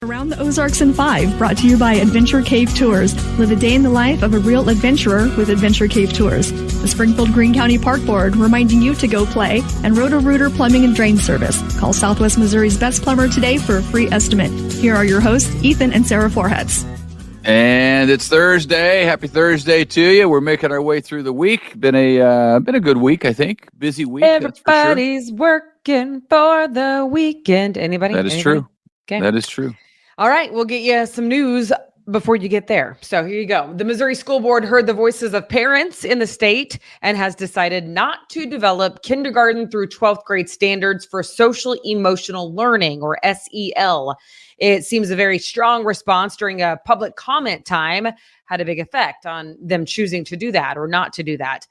Around the Ozarks in 5, brought to you by Adventure Cave Tours. Live a day in the life of a real adventurer with Adventure Cave Tours. The Springfield Greene County Park Board reminding you to go play, and Roto-Rooter Plumbing and Drain Service. Call Southwest Missouri's best plumber today for a free estimate. Here are your hosts, Ethan and Sarah Foreheads. And it's Thursday. Happy Thursday to you. We're making our way through the week. Been a good week, I think. Busy week. Everybody's working for the weekend. Anybody? That is true. Okay. That is true. All right, we'll get you some news before you get there. So here you go. The Missouri School Board heard the voices of parents in the state and has decided not to develop kindergarten through 12th grade standards for social emotional learning, or SEL. It seems a very strong response during a public comment time had a big effect on them choosing to do that or not to do that.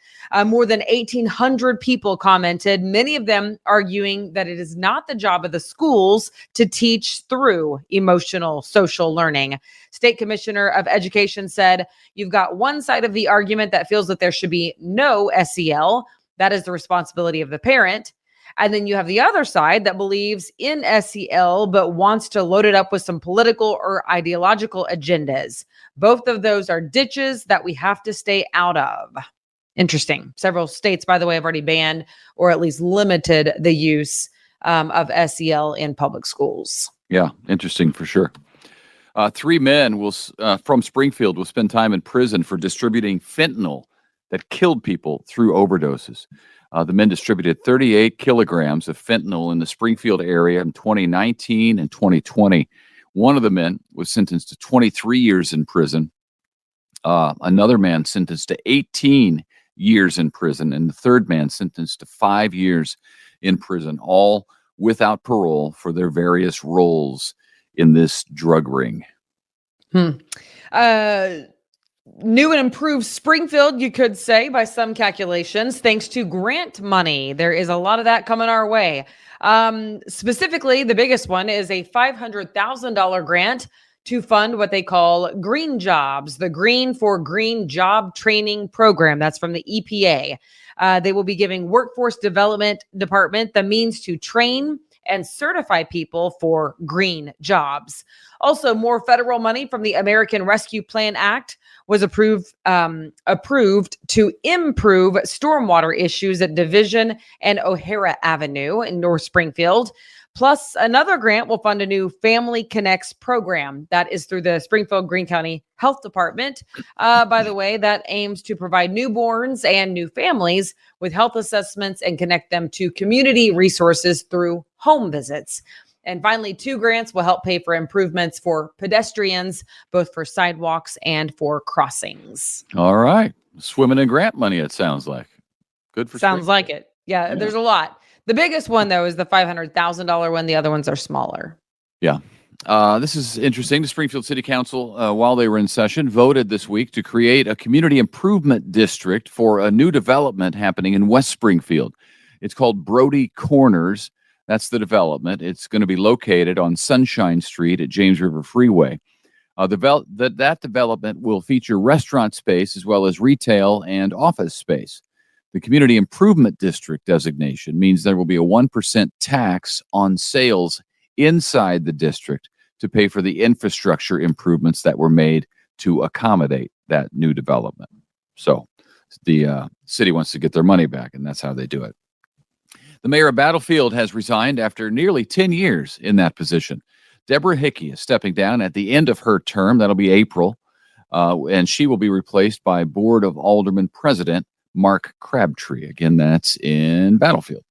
More than 1,800 people commented, many of them arguing that it is not the job of the schools to teach through emotional social learning. State Commissioner of Education said, you've got one side of the argument that feels that there should be no SEL. That is the responsibility of the parent. And then you have the other side that believes in SEL, but wants to load it up with some political or ideological agendas. Both of those are ditches that we have to stay out of. Interesting. Several states, by the way, have already banned or at least limited the use of SEL in public schools. Yeah, interesting for sure. 3 men from Springfield will spend time in prison for distributing fentanyl that killed people through overdoses. The men distributed 38 kilograms of fentanyl in the Springfield area in 2019 and 2020. One of the men was sentenced to 23 years in prison. Another man sentenced to 18 years in prison. And the third man sentenced to 5 years in prison, all without parole for their various roles in this drug ring. New and improved Springfield, you could say, by some calculations, thanks to grant money. There is a lot of that coming our way. Specifically, the biggest one is a $500,000 grant to fund what they call green jobs, the Green for Green Job Training Program. That's from the EPA. They will be giving Workforce Development Department the means to train and certify people for green jobs. Also, more federal money from the American Rescue Plan Act was approved to improve stormwater issues at Division and O'Hara Avenue in North Springfield. Plus, another grant will fund a new Family Connects program that is through the Springfield Greene County Health Department. By the way, that aims to provide newborns and new families with health assessments and connect them to community resources through home visits. And finally, 2 grants will help pay for improvements for pedestrians, both for sidewalks and for crossings. All right. Swimming in grant money, it sounds like. Good for Sounds like it. Yeah, there's a lot. The biggest one, though, is the $500,000 one. The other ones are smaller. Yeah. This is interesting. The Springfield City Council, while they were in session, voted this week to create a community improvement district for a new development happening in West Springfield. It's called Brody Corners. That's the development. It's going to be located on Sunshine Street at James River Freeway. That development will feature restaurant space as well as retail and office space. The Community Improvement District designation means there will be a 1% tax on sales inside the district to pay for the infrastructure improvements that were made to accommodate that new development. So the city wants to get their money back, and that's how they do it. The mayor of Battlefield has resigned after nearly 10 years in that position. Deborah Hickey is stepping down at the end of her term. That'll be April. And she will be replaced by Board of Aldermen President Mark Crabtree. Again, that's in Battlefield.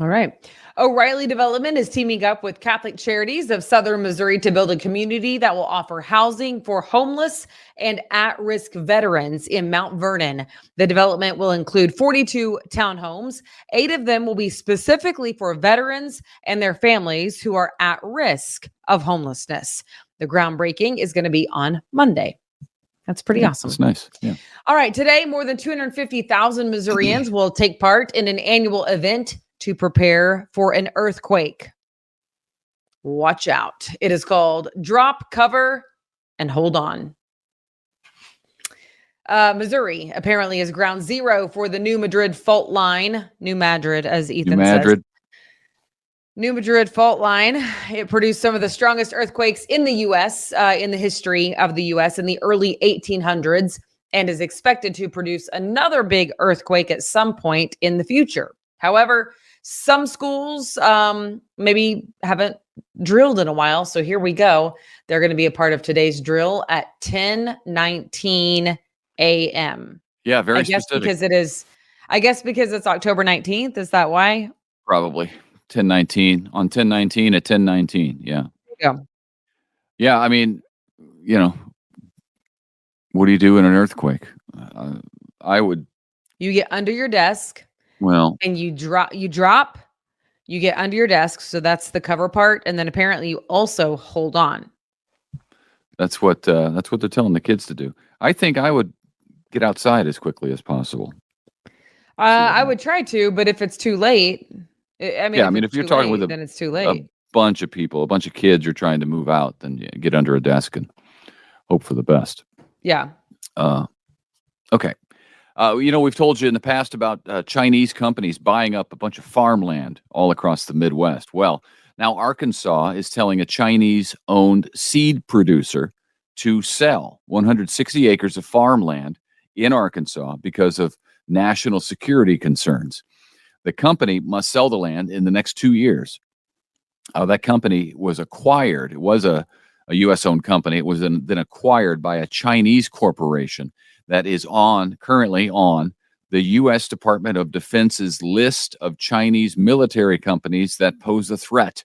All right. O'Reilly Development is teaming up with Catholic Charities of Southern Missouri to build a community that will offer housing for homeless and at-risk veterans in Mount Vernon. The development will include 42 townhomes. 8 of them will be specifically for veterans and their families who are at risk of homelessness. The groundbreaking is going to be on Monday. That's pretty awesome. That's nice. Yeah. All right. Today, more than 250,000 Missourians will take part in an annual event to prepare for an earthquake. Watch out. It is called Drop, Cover, and Hold On. Missouri apparently is ground zero for the New Madrid fault line. New Madrid, as Ethan says. New Madrid fault line. It produced some of the strongest earthquakes in the U.S. In the history of the U.S. in the early 1800s, and is expected to produce another big earthquake at some point in the future. However, some schools maybe haven't drilled in a while, so here we go. They're going to be a part of today's drill at 10:19 a.m. Yeah, very I guess specific. because it is. I guess because it's October 19th. Is that why? Probably 10:19 on 10:19 at 10:19. Yeah. Yeah. Yeah. I mean, you know, what do you do in an earthquake? I would. You get under your desk Well, and you drop. You get under your desk, so that's the cover part, and then apparently you also hold on. that's what they're telling the kids to do. I think I would get outside as quickly as possible. I would try to, but if it's too late, I mean, Yeah, I mean, if you're talking with then it's too a late. bunch of people, a bunch of kids are trying to move out, then yeah, get under a desk and hope for the best. Yeah. Okay. We've told you in the past about Chinese companies buying up a bunch of farmland all across the Midwest. Well, now Arkansas is telling a Chinese-owned seed producer to sell 160 acres of farmland in Arkansas because of national security concerns. The company must sell the land in the next 2 years. That company was acquired. It was a U.S.-owned company. It was then acquired by a Chinese corporation that is currently on the U.S. Department of Defense's list of Chinese military companies that pose a threat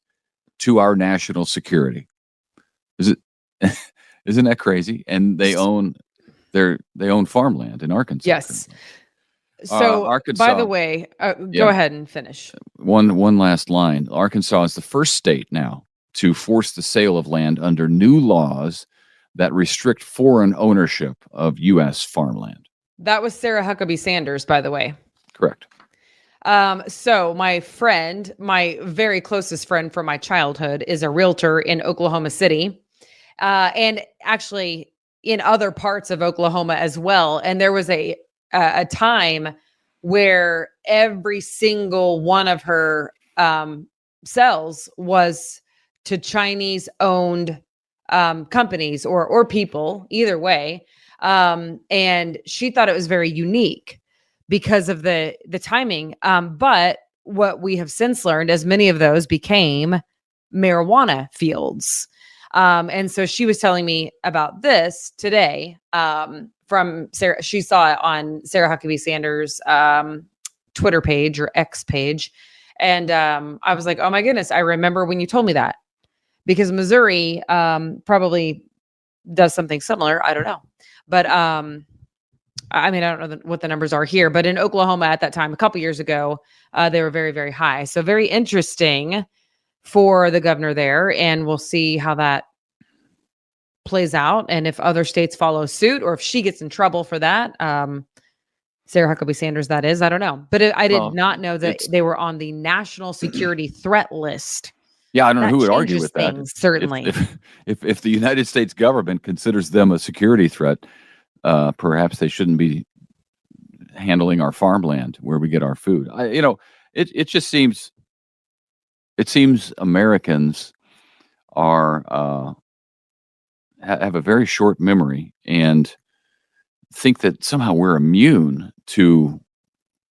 to our national security. Isn't that crazy? And they own farmland in Arkansas. Yes. So, Arkansas, by the way, go ahead and finish. One last line. Arkansas is the first state now to force the sale of land under new laws that restrict foreign ownership of U.S. farmland. That was Sarah Huckabee Sanders, by the way. Correct. So my friend, my very closest friend from my childhood, is a realtor in Oklahoma City, and actually in other parts of Oklahoma as well. And there was a time where every single one of her sales was to Chinese-owned companies or people, either way. And she thought it was very unique because of the timing. But what we have since learned is many of those became marijuana fields. And so she was telling me about this today from Sarah. She saw it on Sarah Huckabee Sanders' Twitter page or X page. And I was like, oh my goodness, I remember when you told me that. Because Missouri probably does something similar. I don't know. But I mean, I don't know what the numbers are here. But in Oklahoma at that time, a couple years ago, they were very, very high. So very interesting for the governor there. And we'll see how that plays out. And if other states follow suit or if she gets in trouble for that. Sarah Huckabee Sanders, that is. I don't know. But I did not know that they were on the national security threat list. Yeah, I don't know who would argue with that. Certainly. If the United States government considers them a security threat, perhaps they shouldn't be handling our farmland where we get our food. It just seems Americans are have a very short memory and think that somehow we're immune to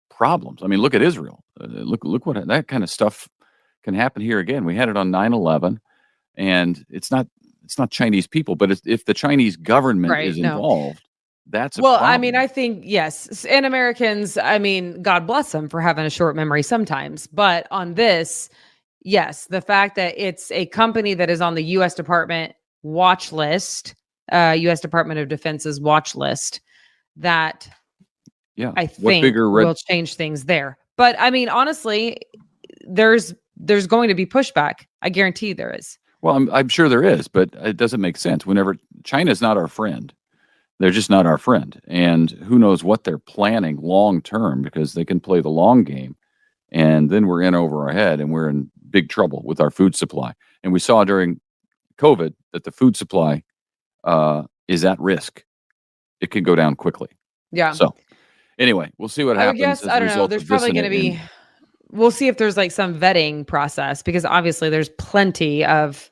problems. I mean, look at Israel. Look what that kind of stuff can happen here again. We had it on 9/11, and it's not Chinese people, but if the Chinese government is involved, that's a problem. I mean, I think yes, and Americans. I mean, God bless them for having a short memory sometimes. But on this, yes, the fact that it's a company that is on the U.S. Department watch list, U.S. Department of Defense's watch list, that I think will change things there. But I mean, honestly, there's going to be pushback. I guarantee there is. Well, I'm sure there is, but it doesn't make sense. Whenever China's not our friend, they're just not our friend. And who knows what they're planning long term, because they can play the long game. And then we're in over our head and we're in big trouble with our food supply. And we saw during COVID that the food supply is at risk. It could go down quickly. Yeah. So anyway, we'll see what happens. I don't know. There's probably going to be we'll see if there's like some vetting process, because obviously there's plenty of,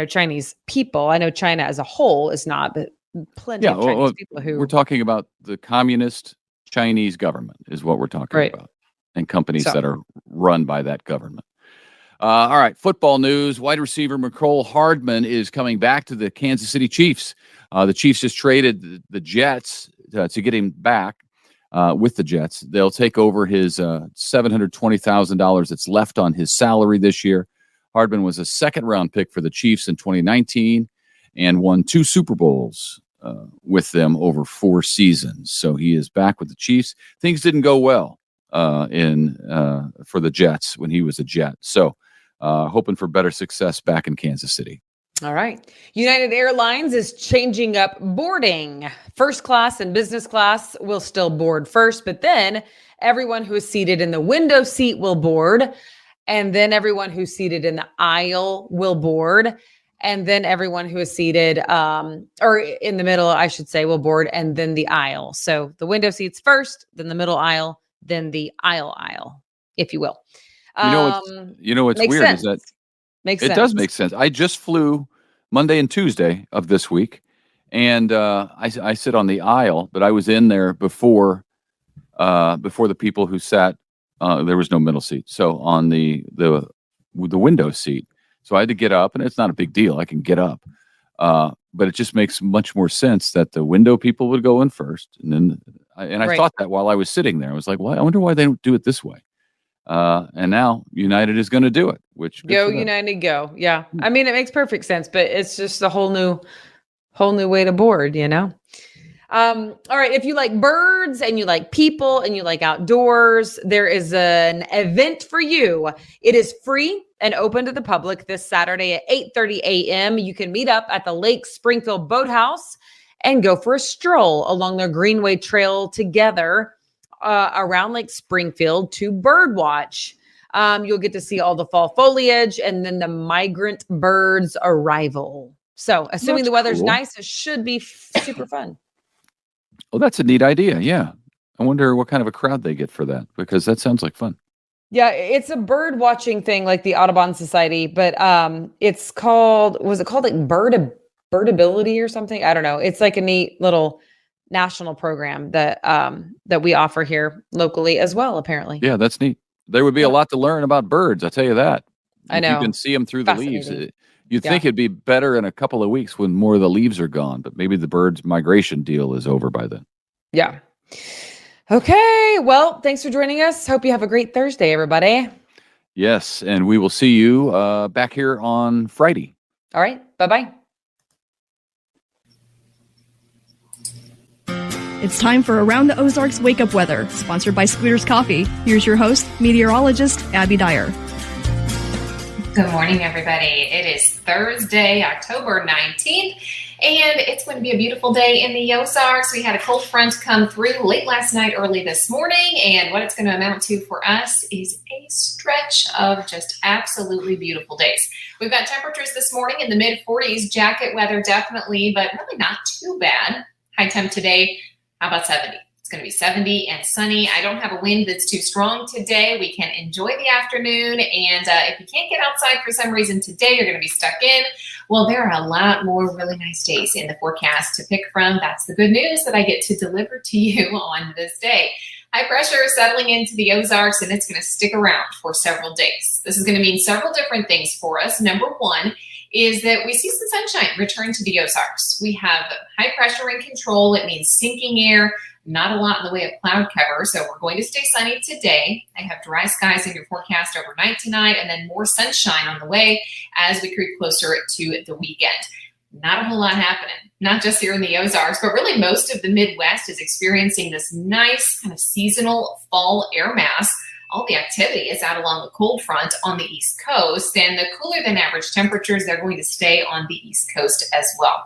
Chinese people. I know China as a whole is not, but plenty of Chinese people who. We're talking about the communist Chinese government is what we're talking about, and companies that are run by that government. All right, football news. Wide receiver Mecole Hardman is coming back to the Kansas City Chiefs. The Chiefs just traded the Jets to get him back with the Jets. They'll take over his $720,000 that's left on his salary this year. Hardman was a second-round pick for the Chiefs in 2019 and won 2 Super Bowls with them over 4 seasons. So he is back with the Chiefs. Things didn't go well for the Jets when he was a Jet. So hoping for better success back in Kansas City. All right. United Airlines is changing up boarding. First class and business class will still board first, but then everyone who is seated in the window seat will board. And then everyone who's seated in the aisle will board. And then everyone who is seated, or in the middle, I should say, will board, and then the aisle. So the window seats first, then the middle aisle, then the aisle, if you will. What's weird sense. is that makes it sense. does make sense. I just flew Monday and Tuesday of this week, and I sit on the aisle, but I was in there before the people who sat. There was no middle seat, so on the window seat. So I had to get up, and it's not a big deal. I can get up, but it just makes much more sense that the window people would go in first, and then I thought that while I was sitting there, I was like, "Well, I wonder why they don't do it this way." And now United is going to do it. Which go United, go! Yeah, I mean, it makes perfect sense, but it's just a whole new way to board, All right. If you like birds and you like people and you like outdoors, there is an event for you. It is free and open to the public this Saturday at 8:30 a.m. You can meet up at the Lake Springfield Boathouse and go for a stroll along the Greenway Trail together around Lake Springfield to bird watch. You'll get to see all the fall foliage and then the migrant birds' arrival. So assuming the weather's nice, it should be super fun. Oh, that's a neat idea. Yeah. I wonder what kind of a crowd they get for that, because that sounds like fun. Yeah, it's a bird watching thing like the Audubon Society, but was it called like Birdability or something? I don't know. It's like a neat little national program that we offer here locally as well, apparently. Yeah, that's neat. There would be a lot to learn about birds, I'll tell you that. I know. You can see them through the leaves. You'd think it'd be better in a couple of weeks when more of the leaves are gone, but maybe the birds' migration deal is over by then. Yeah. Okay. Well, thanks for joining us. Hope you have a great Thursday, everybody. Yes, and we will see you back here on Friday. All right. Bye-bye. It's time for Around the Ozarks Wake Up Weather, sponsored by Scooters Coffee. Here's your host, meteorologist Abby Dyer. Good morning, everybody. It is Thursday, October 19th, and it's going to be a beautiful day in the Ozarks. We had a cold front come through late last night, early this morning, and what it's going to amount to for us is a stretch of just absolutely beautiful days. We've got temperatures this morning in the mid-40s, jacket weather definitely, but really not too bad. High temp today, how about 70? It's going to be 70 and sunny. I don't have a wind that's too strong today. We can enjoy the afternoon. And if you can't get outside for some reason today, you're going to be stuck in. Well, there are a lot more really nice days in the forecast to pick from. That's the good news that I get to deliver to you on this day. High pressure is settling into the Ozarks, and it's going to stick around for several days. This is going to mean several different things for us. Number one is that we see some sunshine return to the Ozarks. We have high pressure in control. It means sinking air. Not a lot in the way of cloud cover, so we're going to stay sunny today. I have dry skies in your forecast overnight tonight, and then more sunshine on the way as we creep closer to the weekend. Not a whole lot happening, not just here in the Ozarks, but really most of the Midwest is experiencing this nice kind of seasonal fall air mass. All the activity is out along the cold front on the East Coast, and the cooler than average temperatures, they're going to stay on the East Coast as well.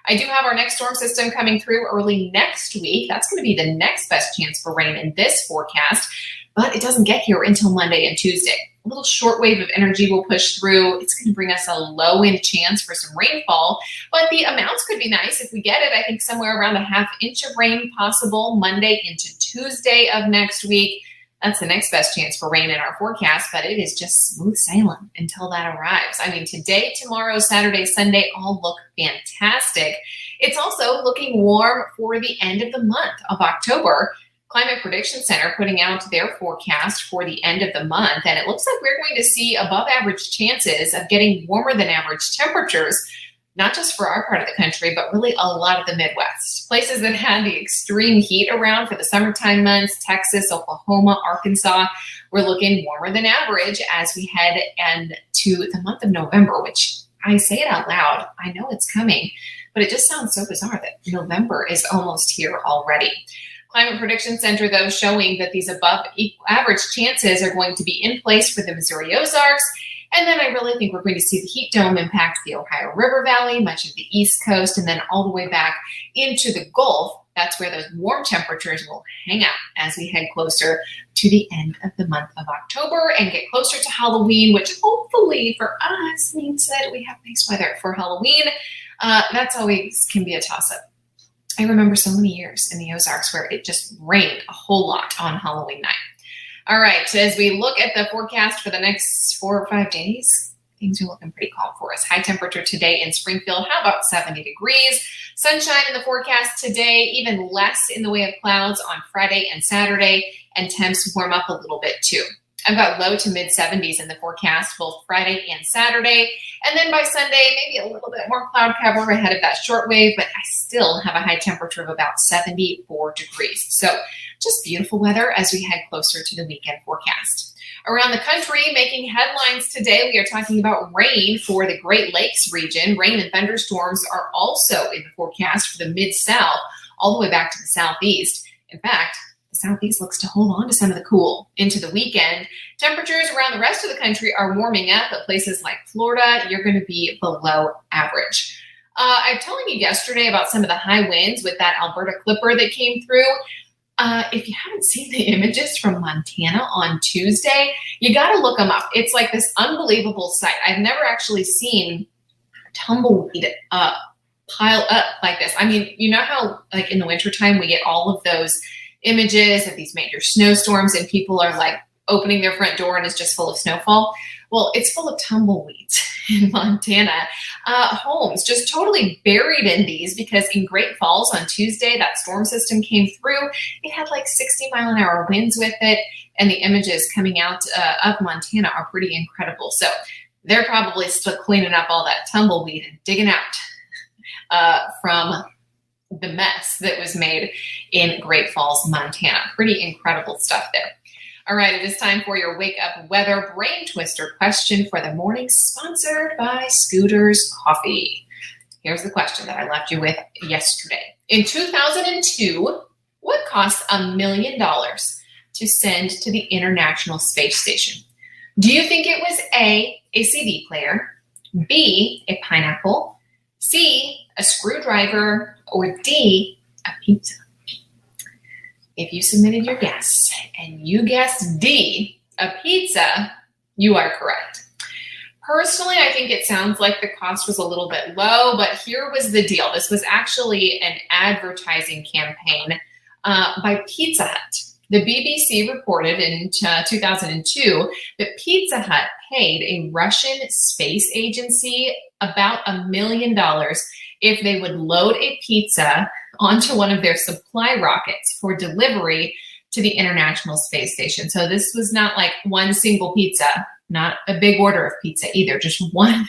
I do have our next storm system coming through early next week. That's going to be the next best chance for rain in this forecast, but it doesn't get here until Monday and Tuesday. A little short wave of energy will push through. It's going to bring us a low end chance for some rainfall, but the amounts could be nice if we get it. I think somewhere around a half inch of rain possible Monday into Tuesday of next week. That's the next best chance for rain in our forecast, but it is just smooth sailing until that arrives. I mean, today, tomorrow, Saturday, Sunday all look fantastic. It's also looking warm for the end of the month of October. Climate Prediction Center putting out their forecast for the end of the month, and it looks like we're going to see above average chances of getting warmer than average temperatures, not just for our part of the country, but really a lot of the Midwest. Places that had the extreme heat around for the summertime months, Texas, Oklahoma, Arkansas, we're looking warmer than average as we head into the month of November, which I say it out loud. I know it's coming, but it just sounds so bizarre that November is almost here already. Climate Prediction Center, though, showing that these above average chances are going to be in place for the Missouri Ozarks. And then I really think we're going to see the heat dome impact the Ohio River Valley, much of the East Coast, and then all the way back into the Gulf. That's where those warm temperatures will hang out as we head closer to the end of the month of October and get closer to Halloween, which hopefully for us means that we have nice weather for Halloween. That's always can be a toss-up. I remember so many years in the Ozarks where it just rained a whole lot on Halloween night. All right, as we look at the forecast for the next 4 or 5 days, things are looking pretty calm for us. High temperature today in Springfield, how about 70 degrees? Sunshine in the forecast today, even less in the way of clouds on Friday and Saturday, and temps warm up a little bit too. I've got low to mid 70s in the forecast both Friday and Saturday. And then by Sunday, maybe a little bit more cloud cover ahead of that short wave, but I still have a high temperature of about 74 degrees. So just beautiful weather as we head closer to the weekend forecast. Around the country, making headlines today, we are talking about rain for the Great Lakes region. Rain and thunderstorms are also in the forecast for the Mid-South, all the way back to the Southeast. In fact, the Southeast looks to hold on to some of the cool into the weekend. Temperatures around the rest of the country are warming up, but places like Florida, you're going to be below average. I was telling you yesterday about some of the high winds with that Alberta clipper that came through. If you haven't seen the images from Montana on Tuesday, you got to look them up. It's like this unbelievable sight. I've never actually seen tumbleweed pile up like this. I mean, you know how like in the wintertime we get all of those images of these major snowstorms and people are like opening their front door and it's just full of snowfall? Well, it's full of tumbleweeds in Montana. Homes just totally buried in these because in Great Falls on Tuesday, that storm system came through. It had like 60-mile-an-hour winds with it, and the images coming out of Montana are pretty incredible. So they're probably still cleaning up all that tumbleweed and digging out from the mess that was made in Great Falls, Montana. Pretty incredible stuff there. All right, it is time for your Wake Up Weather Brain Twister question for the morning, sponsored by Scooters Coffee. Here's the question that I left you with yesterday. In 2002, what cost $1 million to send to the International Space Station? Do you think it was A, a CD player, B, a pineapple, C, a screwdriver, or D, a pizza? If you submitted your guess and you guessed D, a pizza, you are correct. Personally, I think it sounds like the cost was a little bit low, but here was the deal. This was actually an advertising campaign by Pizza Hut. The BBC reported in 2002 that Pizza Hut paid a Russian space agency about $1 million if they would load a pizza onto one of their supply rockets for delivery to the International Space Station. So this was not like one single pizza, not a big order of pizza either, just one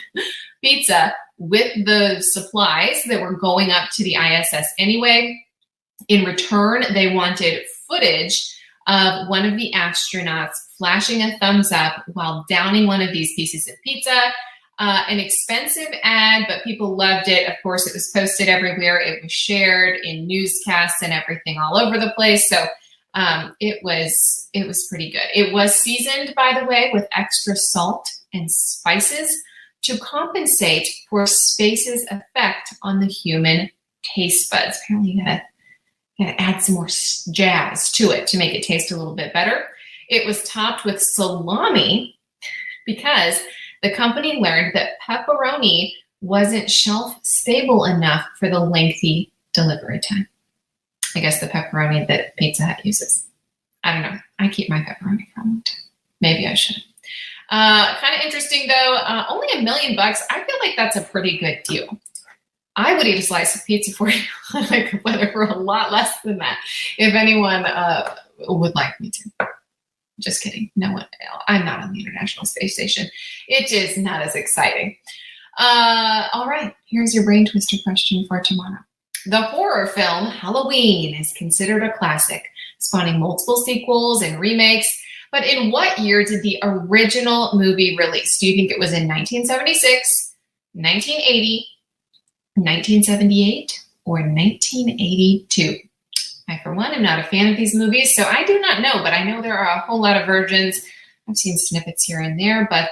pizza with the supplies that were going up to the ISS anyway. In return, they wanted footage of one of the astronauts flashing a thumbs up while downing one of these pieces of pizza. An expensive ad, but people loved it. Of course, it was posted everywhere. It was shared in newscasts and everything all over the place. So it was pretty good. It was seasoned, by the way, with extra salt and spices to compensate for space's effect on the human taste buds. Apparently, you gotta add some more jazz to it to make it taste a little bit better. It was topped with salami because the company learned that pepperoni wasn't shelf stable enough for the lengthy delivery time. I guess the pepperoni that Pizza Hut uses. I don't know. I keep my pepperoni for a long time. Maybe I should. Kind of interesting though. Only $1 million. I feel like that's a pretty good deal. I would eat a slice of pizza for you for a lot less than that. If anyone would like me to. Just kidding. No one. I'm not on the International Space Station. It is not as exciting. All right. Here's your brain twister question for tomorrow. The horror film Halloween is considered a classic, spawning multiple sequels and remakes. But in what year did the original movie release? Do you think it was in 1976, 1980, 1978, or 1982? I, for one, am not a fan of these movies, so I do not know, but I know there are a whole lot of versions. I've seen snippets here and there, but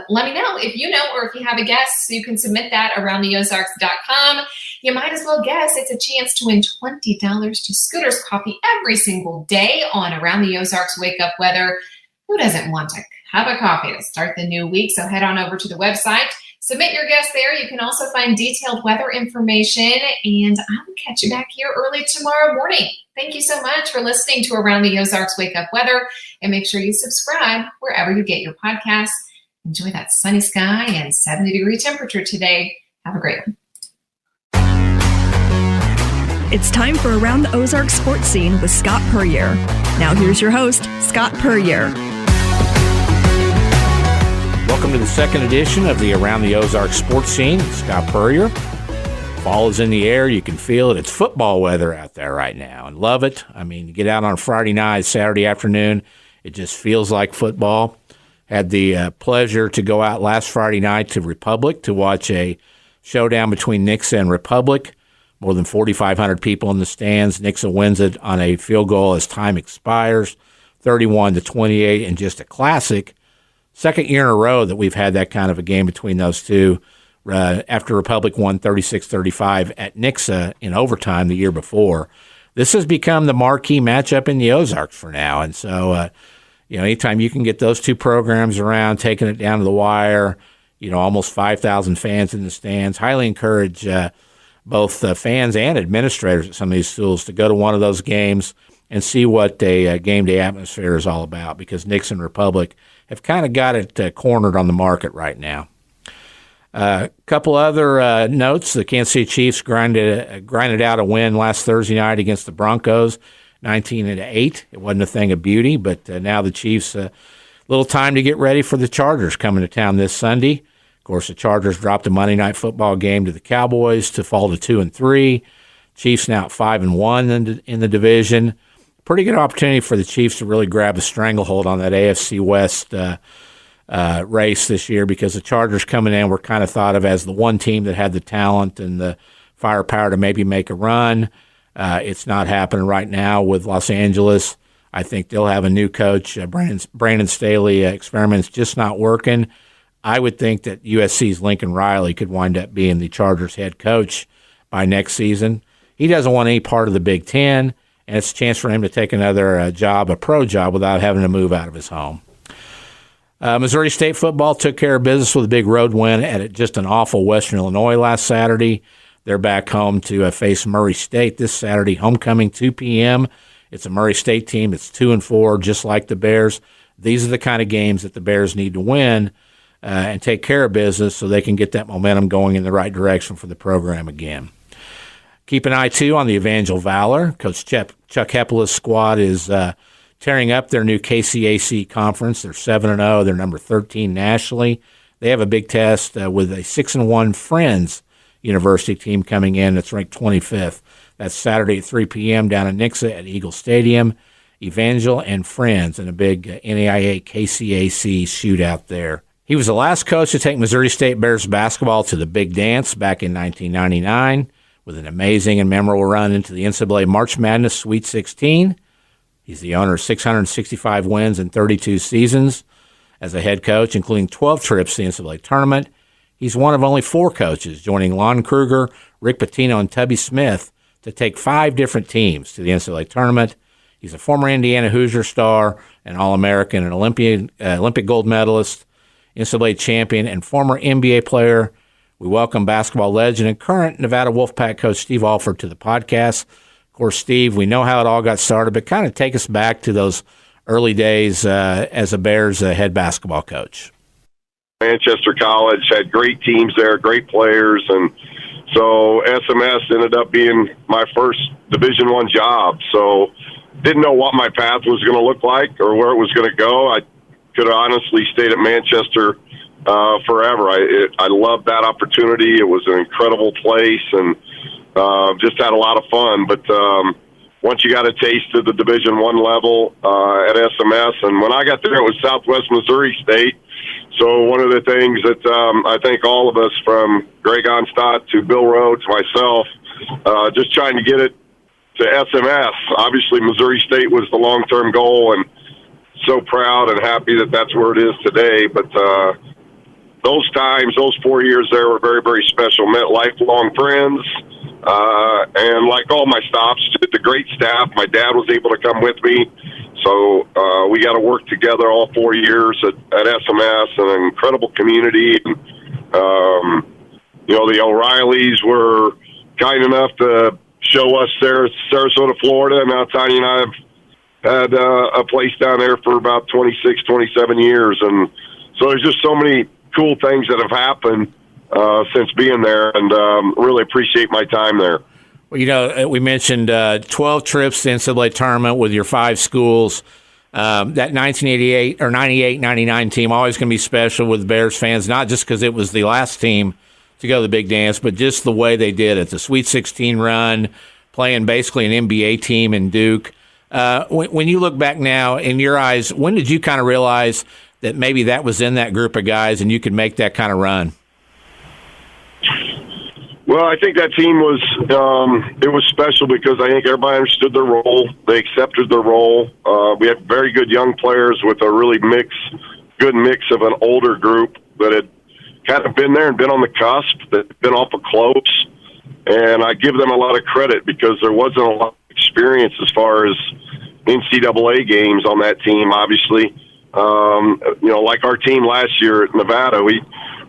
let me know if you know or if you have a guess. You can submit that aroundtheozarks.com. You might as well guess. It's a chance to win $20 to Scooter's Coffee every single day on Around the Ozarks Wake Up Weather. Who doesn't want a cup of coffee to start the new week? So head on over to the website. Submit your guess there. You can also find detailed weather information, and I will catch you back here early tomorrow morning. Thank you so much for listening to Around the Ozarks Wake Up Weather, and make sure you subscribe wherever you get your podcasts. Enjoy that sunny sky and 70-degree temperature today. Have a great one. It's time for Around the Ozarks Sports Scene with Scott Puryear. Now here's your host, Scott Puryear. Welcome to the second edition of the Around the Ozarks Sports Scene. Scott Puryear. Fall is in the air. You can feel it. It's football weather out there right now, and love it. I mean, you get out on Friday night, Saturday afternoon, it just feels like football. Had the pleasure to go out last Friday night to Republic to watch a showdown between Nixa and Republic. More than 4,500 people in the stands. Nixa wins it on a field goal as time expires, 31-28, and just a classic. Second year in a row that we've had that kind of a game between those two. After Republic won 36-35 at Nixa in overtime the year before. This has become the marquee matchup in the Ozarks for now. And so, anytime you can get those two programs around, taking it down to the wire, almost 5,000 fans in the stands, highly encourage both fans and administrators at some of these schools to go to one of those games and see what a game day atmosphere is all about, because Nixa and Republic have kind of got it cornered on the market right now. A couple other notes. The Kansas City Chiefs grinded out a win last Thursday night against the Broncos, 19-8. It wasn't a thing of beauty, but now the Chiefs, a little time to get ready for the Chargers coming to town this Sunday. Of course, the Chargers dropped a Monday night football game to the Cowboys to fall to 2-3. Chiefs now at 5-1 in the division. Pretty good opportunity for the Chiefs to really grab a stranglehold on that AFC West race this year, because the Chargers coming in were kind of thought of as the one team that had the talent and the firepower to maybe make a run. It's not happening right now with Los Angeles. I think they'll have a new coach. Brandon Staley experiment's just not working. I would think that USC's Lincoln Riley could wind up being the Chargers head coach by next season. He doesn't want any part of the Big Ten, and it's a chance for him to take another job, a pro job, without having to move out of his home. Missouri State football took care of business with a big road win at just an awful Western Illinois last Saturday. They're back home to face Murray State this Saturday, homecoming 2 p.m. It's a Murray State team that's 2-4, just like the Bears. These are the kind of games that the Bears need to win and take care of business so they can get that momentum going in the right direction for the program again. Keep an eye, too, on the Evangel Valor. Coach Chuck Heppela's squad is tearing up their new KCAC conference. They're 7-0. They're number 13 nationally. They have a big test with a 6-1 Friends University team coming in that's ranked 25th. That's Saturday at 3 p.m. down in Nixa at Eagle Stadium. Evangel and Friends in a big NAIA KCAC shootout there. He was the last coach to take Missouri State Bears basketball to the big dance back in 1999 with an amazing and memorable run into the NCAA March Madness Sweet 16. He's the owner of 665 wins in 32 seasons as a head coach, including 12 trips to the NCAA tournament. He's one of only 4 coaches, joining Lon Kruger, Rick Pitino, and Tubby Smith, to take 5 different teams to the NCAA tournament. He's a former Indiana Hoosier star, an All-American, an Olympic gold medalist, NCAA champion, and former NBA player. We welcome basketball legend and current Nevada Wolfpack coach Steve Alford to the podcast. Of course, Steve, we know how it all got started, but kind of take us back to those early days as a Bears head basketball coach. Manchester College had great teams there, great players, and so SMS ended up being my first Division I job. So didn't know what my path was going to look like or where it was going to go. I could have honestly stayed at Manchester forever. I loved that opportunity. It was an incredible place, and just had a lot of fun. But once you got a taste of the Division I level at SMS, and when I got there, it was Southwest Missouri State. So one of the things that I think all of us, from Greg Onstadt to Bill Rhodes, myself, just trying to get it to SMS. Obviously, Missouri State was the long-term goal, and so proud and happy that that's where it is today. But those times, those 4 years there were very, very special. Met lifelong friends, and like all my stops, just a great staff. My dad was able to come with me. So we got to work together all 4 years at SMS, and an incredible community. And, the O'Reillys were kind enough to show us Sarasota, Florida. Now Tanya and I have had a place down there for about 26, 27 years. And so there's just so many cool things that have happened since being there, and really appreciate my time there. Well, we mentioned 12 trips to the NCAA tournament with your 5 schools. That 1988 or 98, 99 team always going to be special with Bears fans, not just because it was the last team to go to the big dance, but just the way they did it. The Sweet 16 run, playing basically an NBA team in Duke. When you look back now, in your eyes, when did you kind of realize that maybe that was in that group of guys and you could make that kind of run? Well, I think that team was it was special because I think everybody understood their role. They accepted their role. We had very good young players with a really good mix of an older group that had kind of been there and been on the cusp, that had been awful close. And I give them a lot of credit because there wasn't a lot of experience as far as NCAA games on that team, obviously. Like our team last year at Nevada, we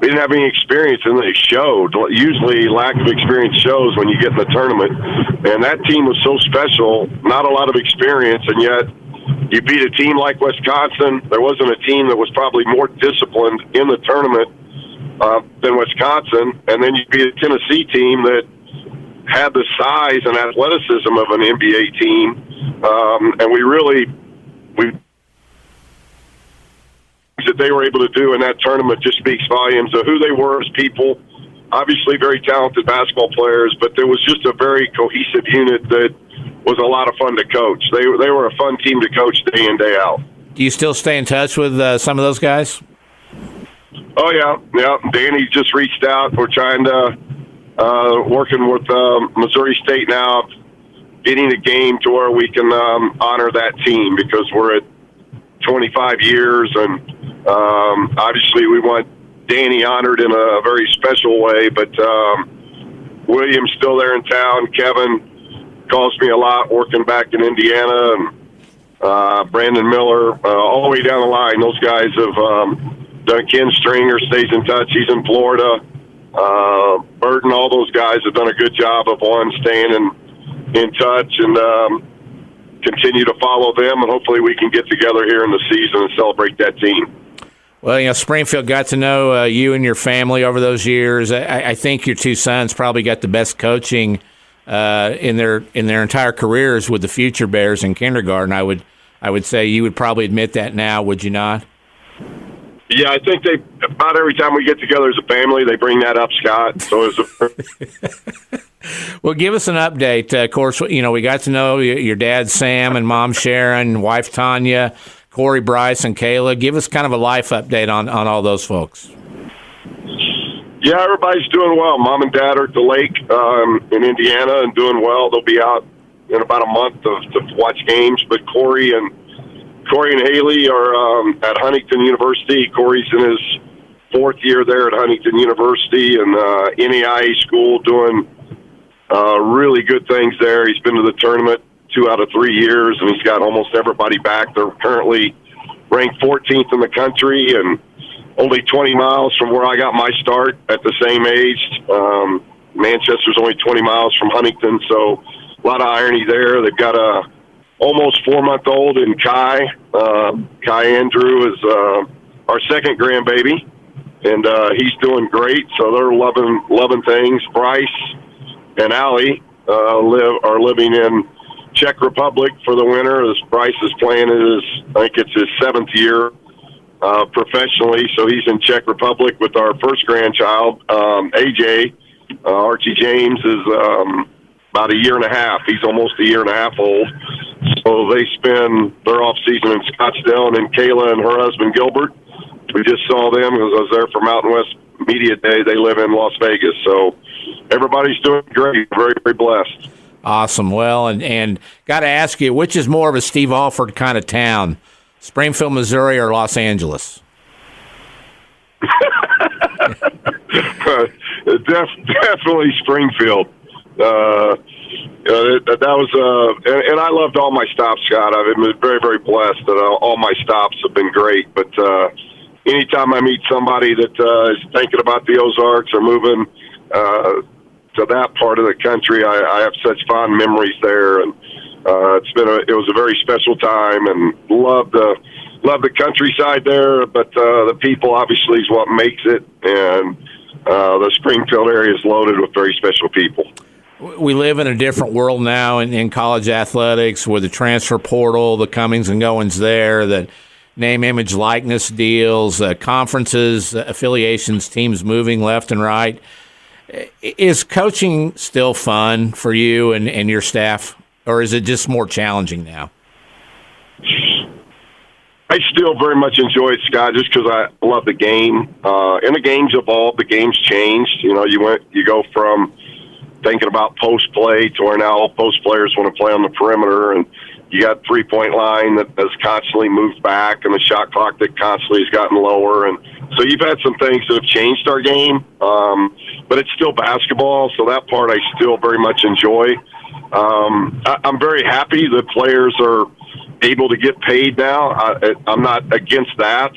didn't have any experience, and it showed. Usually lack of experience shows when you get in the tournament. And that team was so special, not a lot of experience, and yet you beat a team like Wisconsin. There wasn't a team that was probably more disciplined in the tournament than Wisconsin. And then you beat a Tennessee team that had the size and athleticism of an NBA team. And we that they were able to do in that tournament just speaks volumes of who they were as people. Obviously very talented basketball players, but there was just a very cohesive unit that was a lot of fun to coach. They were a fun team to coach day in, day out. Do you still stay in touch with some of those guys? Oh, yeah. Danny just reached out. We're trying to, working with Missouri State now, getting a game to where we can honor that team because we're at 25 years, and obviously we want Danny honored in a very special way, but William's still there in town. Kevin calls me a lot working back in Indiana, and Brandon Miller, all the way down the line. Those guys have done. Ken Stringer stays in touch. He's in Florida. Burton, all those guys have done a good job of staying in touch, and continue to follow them, and hopefully we can get together here in the season and celebrate that team. Well, Springfield got to know you and your family over those years. I think your 2 sons probably got the best coaching in their entire careers with the future Bears in kindergarten. I would say you would probably admit that now, would you not? Yeah, I think about every time we get together as a family, they bring that up, Scott. So Well, give us an update. Of course, we got to know your dad, Sam, and mom, Sharon, wife, Tanya, Corey, Bryce, and Kayla. Give us kind of a life update on all those folks. Yeah, everybody's doing well. Mom and dad are at the lake in Indiana and doing well. They'll be out in about a month to watch games. But Corey and Haley are at Huntington University. Corey's in his 4th year there at Huntington University, and NAIA school, doing really good things there. He's been to the tournament 2 out of 3 years, and he's got almost everybody back. They're currently ranked 14th in the country and only 20 miles from where I got my start at the same age. Manchester's only 20 miles from Huntington, so lot of irony there. They've got a almost 4-month-old in Kai. Kai Andrew is our second grandbaby, and he's doing great. So they're loving things. Bryce and Allie are living in Czech Republic for the winter. As Bryce is playing I think it's his 7th year professionally. So he's in Czech Republic with our first grandchild, AJ. Archie James is about a year and a half. He's almost a year and a half old. So they spend their off season in Scottsdale, and then Kayla and her husband Gilbert. We just saw them because I was there for Mountain West Media Day. They live in Las Vegas. So everybody's doing great. Very, very blessed. Awesome. Well, and got to ask you, which is more of a Steve Alford kind of town, Springfield, Missouri, or Los Angeles? Definitely Springfield. That was and I loved all my stops, Scott. I've been very, very blessed that all my stops have been great. But anytime I meet somebody that is thinking about the Ozarks or moving to that part of the country, I have such fond memories there, and it was a very special time, and love the countryside there. But the people obviously is what makes it, and the Springfield area is loaded with very special people. We live in a different world now in college athletics with the transfer portal, the comings and goings there, the name, image, likeness deals, conferences, affiliations, teams moving left and right. Is coaching still fun for you and your staff, or is it just more challenging now? I still very much enjoy it, Scott, just because I love the game. And the game's evolved, the game's changed. You know, you go from thinking about post play to where now all post players want to play on the perimeter, and you got 3-point line that has constantly moved back, and the shot clock that constantly has gotten lower. And so you've had some things that have changed our game, but it's still basketball, so that part I still very much enjoy. I'm very happy that players are able to get paid now. I'm not against that.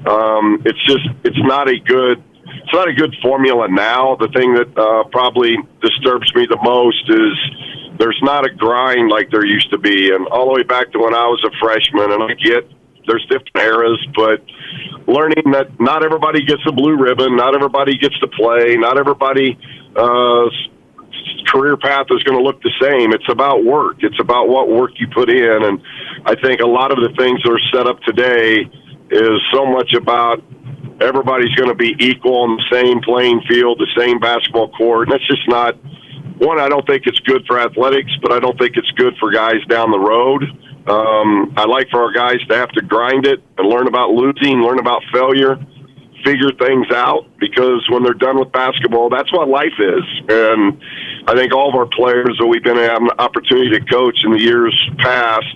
It's not a good formula now. The thing that probably disturbs me the most is there's not a grind like there used to be. And all the way back to when I was a freshman, and I get there's different eras, but learning that not everybody gets a blue ribbon, not everybody gets to play, not everybody career path is going to look the same. It's about work. It's about what work you put in. And I think a lot of the things that are set up today is so much about everybody's going to be equal on the same playing field, the same basketball court. And that's just not, one, I don't think it's good for athletics, but I don't think it's good for guys down the road. I like for our guys to have to grind it and learn about losing, learn about failure, figure things out, because when they're done with basketball, that's what life is. And I think all of our players that we've been having an opportunity to coach in the years past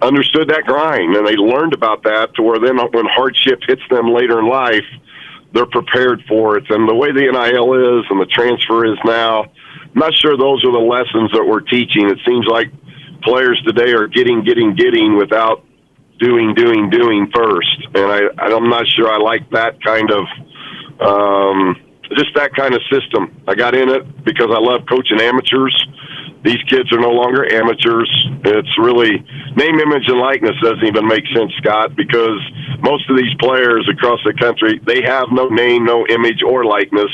understood that grind, and they learned about that to where then when hardship hits them later in life, they're prepared for it. And the way the NIL is and the transfer is now, I'm not sure those are the lessons that we're teaching. It seems like players today are getting without doing first. And I'm not sure I like that kind of, just that kind of system. I got in it because I love coaching amateurs. These kids are no longer amateurs. It's really name, image, and likeness doesn't even make sense, Scott, because most of these players across the country, they have no name, no image, or likeness,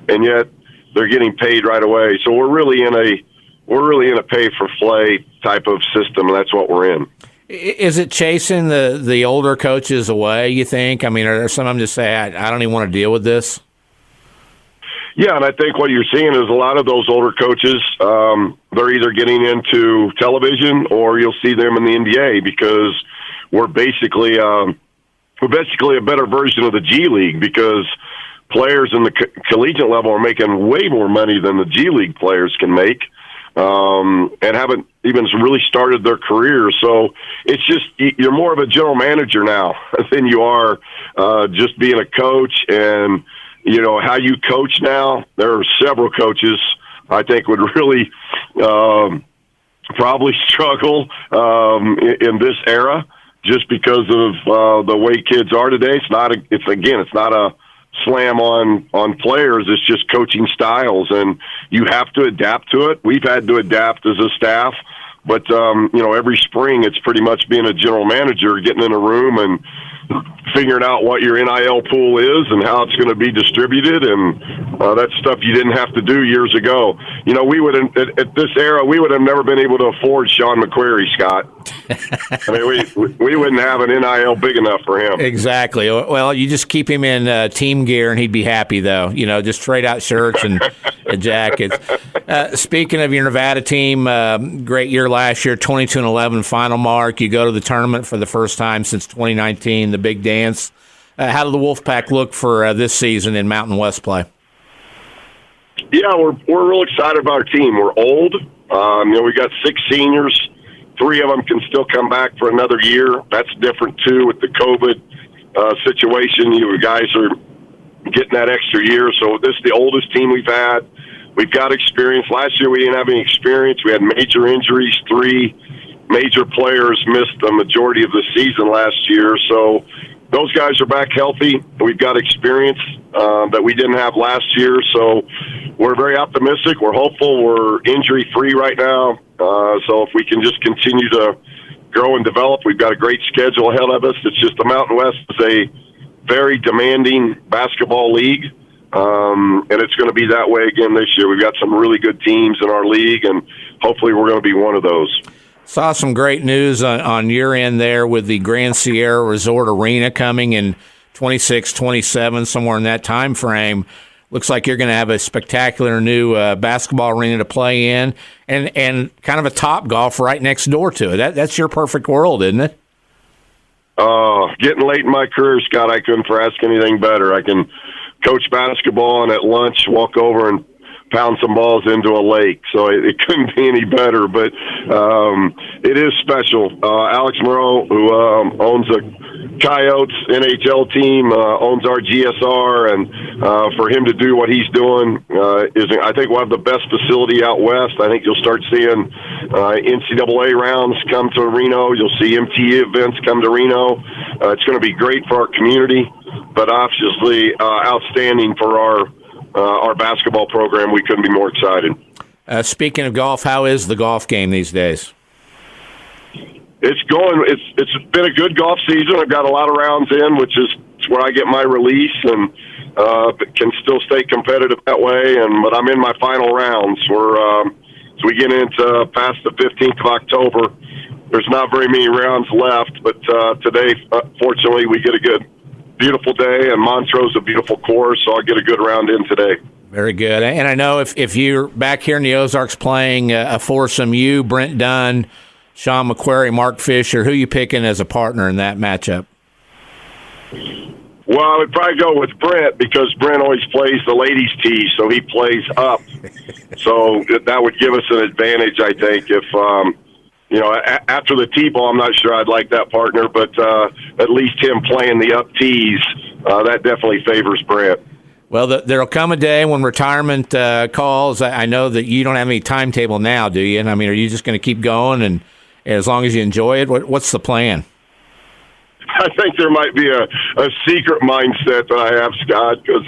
and yet they're getting paid right away. So we're really in a pay for play type of system, and that's what we're in. Is it chasing the older coaches away, you think? I mean, are there some of them just say, I don't even want to deal with this? Yeah, and I think what you're seeing is a lot of those older coaches, they're either getting into television or you'll see them in the NBA, because we're basically a better version of the G League, because players in the collegiate level are making way more money than the G League players can make, and haven't even really started their career. So it's just, you're more of a general manager now than you are just being a coach. And you know, how you coach now, there are several coaches I think would really probably struggle in this era just because of the way kids are today. It's not slam on players. It's just coaching styles, and you have to adapt to it. We've had to adapt as a staff, but every spring it's pretty much being a general manager, getting in a room and figuring out what your NIL pool is and how it's going to be distributed, and that's stuff you didn't have to do years ago. We would at this era we would have never been able to afford Sean McQuarrie, Scott. I mean, we wouldn't have an NIL big enough for him. Exactly. Well, you just keep him in team gear, and he'd be happy, though. Just trade out shirts and jackets. Speaking of your Nevada team, great year last year, 22-11 final mark. You go to the tournament for the first time since 2019, the big dance. How did the Wolfpack look for this season in Mountain West play? Yeah, we're real excited about our team. We're old. We got 6 seniors. 3 of them can still come back for another year. That's different, too, with the COVID situation. You guys are getting that extra year. So this is the oldest team we've had. We've got experience. Last year we didn't have any experience. We had major injuries. 3 major players missed the majority of the season last year. So those guys are back healthy. We've got experience that we didn't have last year. So we're very optimistic. We're hopeful. We're injury-free right now. So if we can just continue to grow and develop, we've got a great schedule ahead of us. It's just the Mountain West is a very demanding basketball league, and it's going to be that way again this year. We've got some really good teams in our league, and hopefully we're going to be one of those. Saw some great news on your end there with the Grand Sierra Resort Arena coming in 26, 27, somewhere in that time frame. Looks like you're going to have a spectacular new basketball arena to play in, and kind of a Topgolf right next door to it. That's your perfect world, isn't it? Getting late in my career, Scott, I couldn't ask anything better. I can coach basketball and at lunch walk over and pound some balls into a lake. So it couldn't be any better, but it is special. Alex Moreau, who owns a Coyotes NHL team, owns our GSR, and for him to do what he's doing is, I think we'll have the best facility out west. I think you'll start seeing NCAA rounds come to Reno. You'll see MT events come to Reno. It's going to be great for our community, but obviously outstanding for our basketball program. We couldn't be more excited. Speaking of golf, how is the golf game these days? It's going. It's been a good golf season. I've got a lot of rounds in, which is where I get my release, and can still stay competitive that way. But I'm in my final rounds. So we get into past the 15th of October. There's not very many rounds left, but today, fortunately, we get a good, beautiful day, and Montrose a beautiful course, so I'll get a good round in today. Very good. And I know if you're back here in the Ozarks playing a foursome, you, Brent Dunn, Sean McQuarrie, Mark Fisher, who you picking as a partner in that matchup? Well, I would probably go with Brent because Brent always plays the ladies' tee, so he plays up. So that would give us an advantage, I think. If after the tee ball, I'm not sure I'd like that partner, but at least him playing the up tees, that definitely favors Brent. Well, there'll come a day when retirement calls. I know that you don't have any timetable now, do you? And I mean, are you just going to keep going and as long as you enjoy it? What's the plan? I think there might be a secret mindset that I have, Scott, because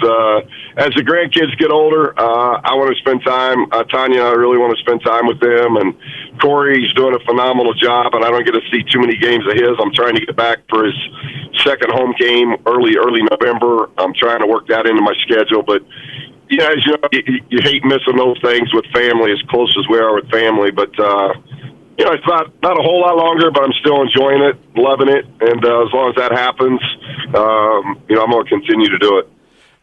as the grandkids get older, I want to spend time. Tanya and I really want to spend time with them, and Corey's doing a phenomenal job, and I don't get to see too many games of his. I'm trying to get back for his second home game early November. I'm trying to work that into my schedule, but as you know, you hate missing those things with family, as close as we are with family, but it's not a whole lot longer, but I'm still enjoying it, loving it, and as long as that happens, I'm going to continue to do it.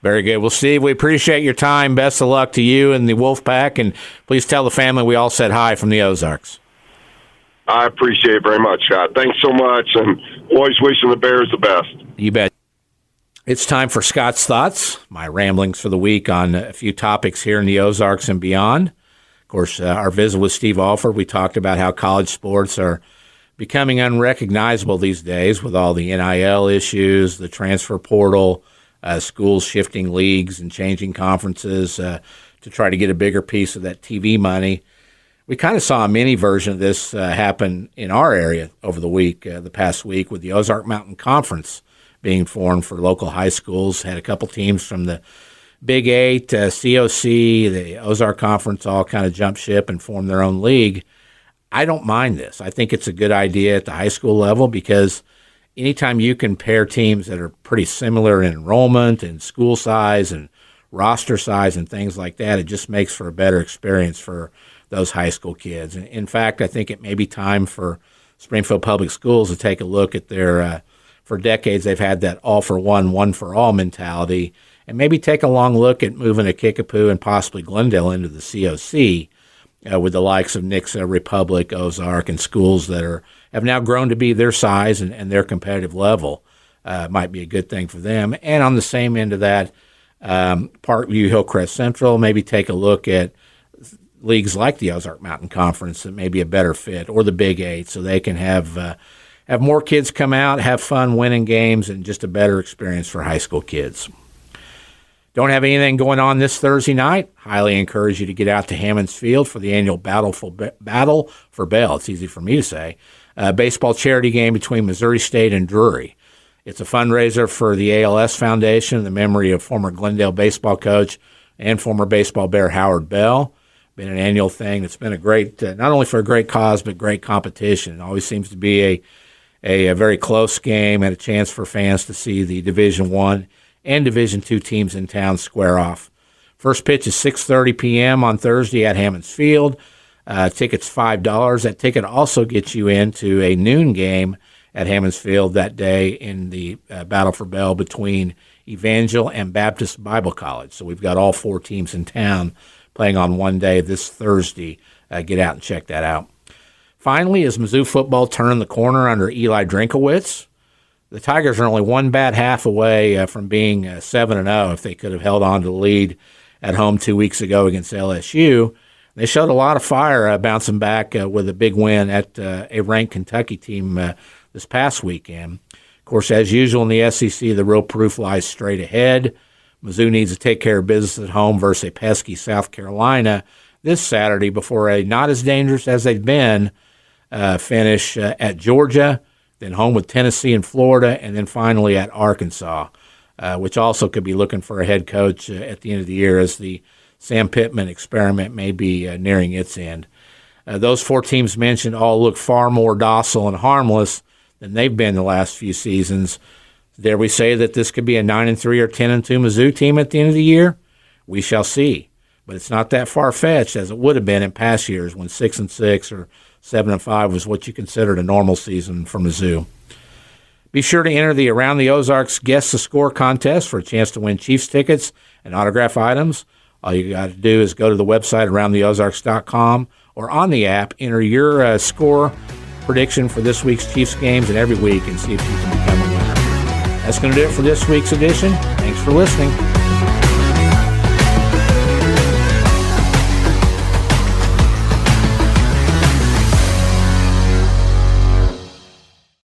Very good. Well, Steve, we appreciate your time. Best of luck to you and the Wolfpack, and please tell the family we all said hi from the Ozarks. I appreciate it very much, Scott. Thanks so much, and always wishing the Bears the best. You bet. It's time for Scott's Thoughts, my ramblings for the week on a few topics here in the Ozarks and beyond. Of course, our visit with Steve Alford, we talked about how college sports are becoming unrecognizable these days with all the NIL issues, the transfer portal, schools shifting leagues and changing conferences to try to get a bigger piece of that TV money. We kind of saw a mini version of this happen in our area over the past week, with the Ozark Mountain Conference being formed for local high schools. Had a couple teams from the Big Eight, COC, the Ozark Conference all kind of jump ship and form their own league. I don't mind this. I think it's a good idea at the high school level because anytime you can pair teams that are pretty similar in enrollment and school size and roster size and things like that, it just makes for a better experience for those high school kids. And in fact, I think it may be time for Springfield Public Schools to take a look at their, for decades they've had that all for one, one for all mentality, and maybe take a long look at moving a Kickapoo and possibly Glendale into the COC with the likes of Nixa, Republic, Ozark, and schools that have now grown to be their size and their competitive level. Might be a good thing for them. And on the same end of that, Parkview, Hillcrest Central, maybe take a look at leagues like the Ozark Mountain Conference that may be a better fit, or the Big Eight, so they can have more kids come out, have fun winning games, and just a better experience for high school kids. Don't have anything going on this Thursday night? Highly encourage you to get out to Hammons Field for the annual Battle for Bell. It's easy for me to say. Baseball charity game between Missouri State and Drury. It's a fundraiser for the ALS Foundation in the memory of former Glendale baseball coach and former baseball bear Howard Bell. Been an annual thing. It's been a great, not only for a great cause, but great competition. It always seems to be a very close game and a chance for fans to see the Division I and Division II teams in town square off. First pitch is 6:30 p.m. on Thursday at Hammons Field. Tickets $5. That ticket also gets you into a noon game at Hammons Field that day in the Battle for Bell between Evangel and Baptist Bible College. So we've got all four teams in town playing on one day this Thursday. Get out and check that out. Finally, as Mizzou football turned the corner under Eli Drinkowitz, the Tigers are only one bad half away from being 7-0 if they could have held on to the lead at home 2 weeks ago against LSU. They showed a lot of fire bouncing back with a big win at a ranked Kentucky team this past weekend. Of course, as usual in the SEC, the real proof lies straight ahead. Mizzou needs to take care of business at home versus a pesky South Carolina this Saturday before a not as dangerous as they've been finish at Georgia, then home with Tennessee and Florida, and then finally at Arkansas, which also could be looking for a head coach at the end of the year as the Sam Pittman experiment may be nearing its end. Those four teams mentioned all look far more docile and harmless than they've been the last few seasons. Dare we say that this could be a 9-3 or 10-2 Mizzou team at the end of the year? We shall see. But it's not that far-fetched as it would have been in past years when 6-6 or 7-5 was what you considered a normal season for Mizzou. Be sure to enter the Around the Ozarks Guess the Score contest for a chance to win Chiefs tickets and autograph items. All you got to do is go to the website aroundtheozarks.com or on the app, enter your score prediction for this week's Chiefs games and every week and see if you can become a winner. That's going to do it for this week's edition. Thanks for listening.